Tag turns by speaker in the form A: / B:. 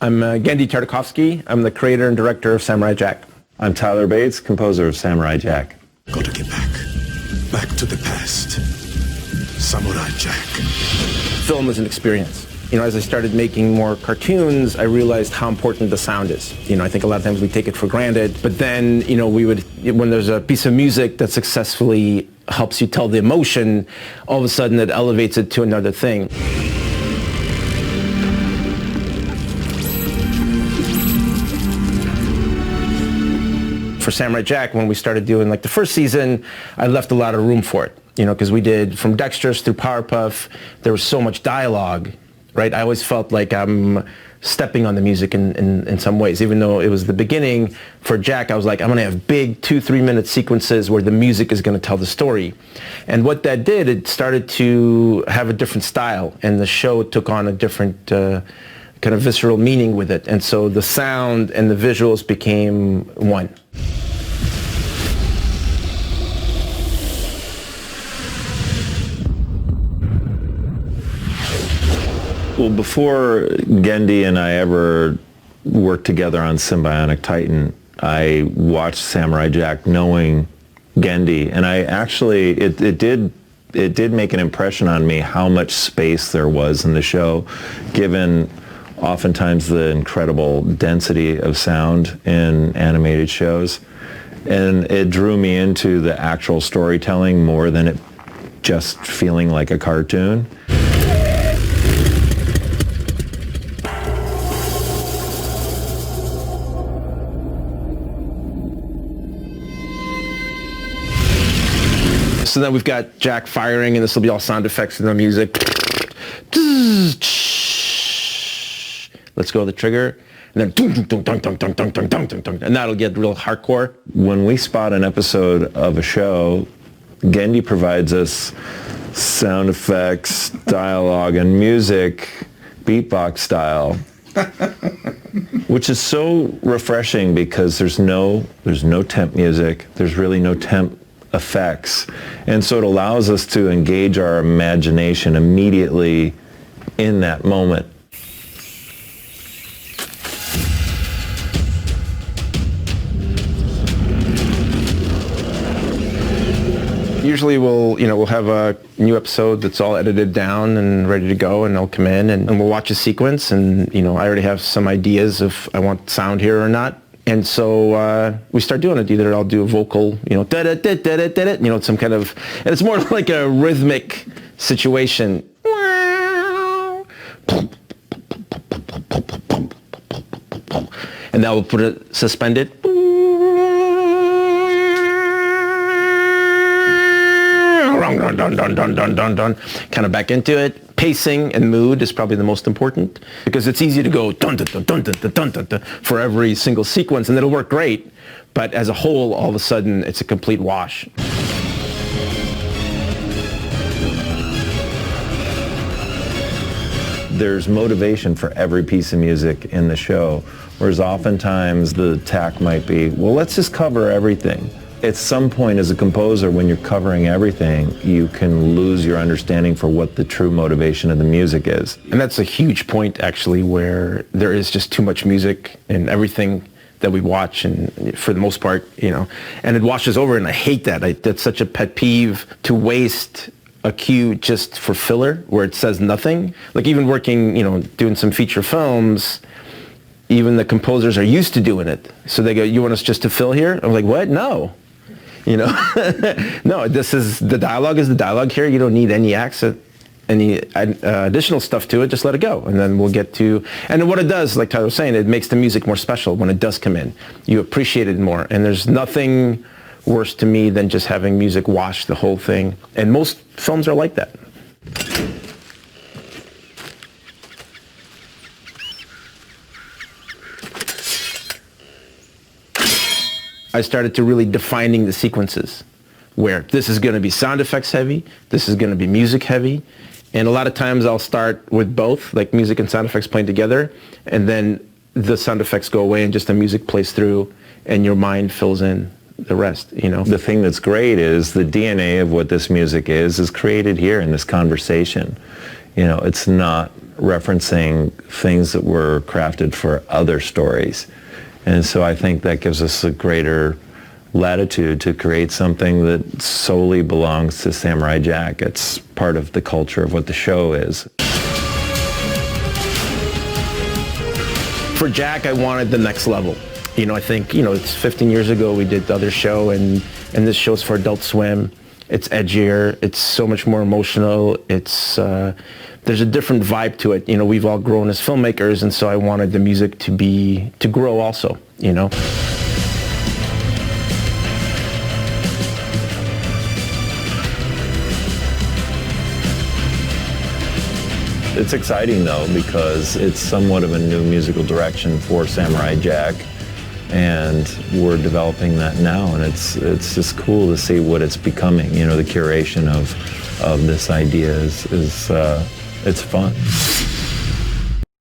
A: I'm Genndy Tartakovsky. I'm the creator and director of Samurai Jack.
B: I'm Tyler Bates, composer of Samurai Jack.
C: Gotta get back to the past. Samurai Jack.
A: Film is an experience. You know, as I started making more cartoons, I realized how important the sound is. You know, I think a lot of times we take it for granted, but then, you know, when there's a piece of music that successfully helps you tell the emotion, all of a sudden it elevates it to another thing. For Samurai Jack, when we started doing like the first season, I left a lot of room for it, you know, because we did from Dexterous through Powerpuff, there was so much dialogue, right? I always felt like I'm stepping on the music in some ways, even though it was the beginning. For Jack, I was like, I'm going to have big 2-3 minute sequences where the music is going to tell the story. And what that did, it started to have a different style, and the show took on a different kind of visceral meaning with it. And so the sound and the visuals became one.
B: Well, before Genndy and I ever worked together on Symbionic Titan, I watched Samurai Jack knowing Genndy, and I actually, it did make an impression on me how much space there was in the show, given oftentimes the incredible density of sound in animated shows. And it drew me into the actual storytelling more than it just feeling like a cartoon.
A: So then we've got Jack firing, and this will be all sound effects and the music. Let's go to the trigger, and then and that'll get real hardcore.
B: When we spot an episode of a show, Genndy provides us sound effects, dialogue, and music, beatbox style, which is so refreshing because there's no temp music, there's really no temp effects, and so it allows us to engage our imagination immediately in that moment.
A: Usually we'll have a new episode that's all edited down and ready to go, and they'll come in and we'll watch a sequence, and I already have some ideas if I want sound here or not. And so we start doing it. Either I'll do a vocal, da-da-da-da-da-da-da, some kind of, and it's more like a rhythmic situation. And that will put it suspended. Kind of back into it. Pacing and mood is probably the most important, because it's easy to go dun dun dun dun dun dun dun dun for every single sequence, and it'll work great, but as a whole, all of a sudden, it's a complete wash.
B: There's motivation for every piece of music in the show, whereas oftentimes the tack might be, well, let's just cover everything. At some point as a composer, when you're covering everything, you can lose your understanding for what the true motivation of the music is.
A: And that's a huge point, actually, where there is just too much music in everything that we watch, and for the most part, and it washes over, and I hate that. That's such a pet peeve, to waste a cue just for filler, where it says nothing. Like even working, doing some feature films, even the composers are used to doing it. So they go, you want us just to fill here? I'm like, what? No. No, this is the dialogue here. You don't need any accent, any additional stuff to it. Just let it go, and then we'll get to. And what it does, like Tyler was saying, it makes the music more special when it does come in. You appreciate it more, and there's nothing worse to me than just having music wash the whole thing. And most films are like that. I started to really defining the sequences, where this is going to be sound effects heavy, this is going to be music heavy, and a lot of times I'll start with both, like music and sound effects playing together, and then the sound effects go away and just the music plays through, and your mind fills in the rest,
B: The thing that's great is the DNA of what this music is created here in this conversation. It's not referencing things that were crafted for other stories. And so I think that gives us a greater latitude to create something that solely belongs to Samurai Jack. It's part of the culture of what the show is.
A: For Jack, I wanted the next level. I think, it's 15 years ago we did the other show, and this show's for Adult Swim. It's edgier. It's so much more emotional. There's a different vibe to it. We've all grown as filmmakers, and so I wanted the music to grow also,
B: It's exciting though, because it's somewhat of a new musical direction for Samurai Jack, and we're developing that now, and it's just cool to see what it's becoming. The curation of this idea is it's fun.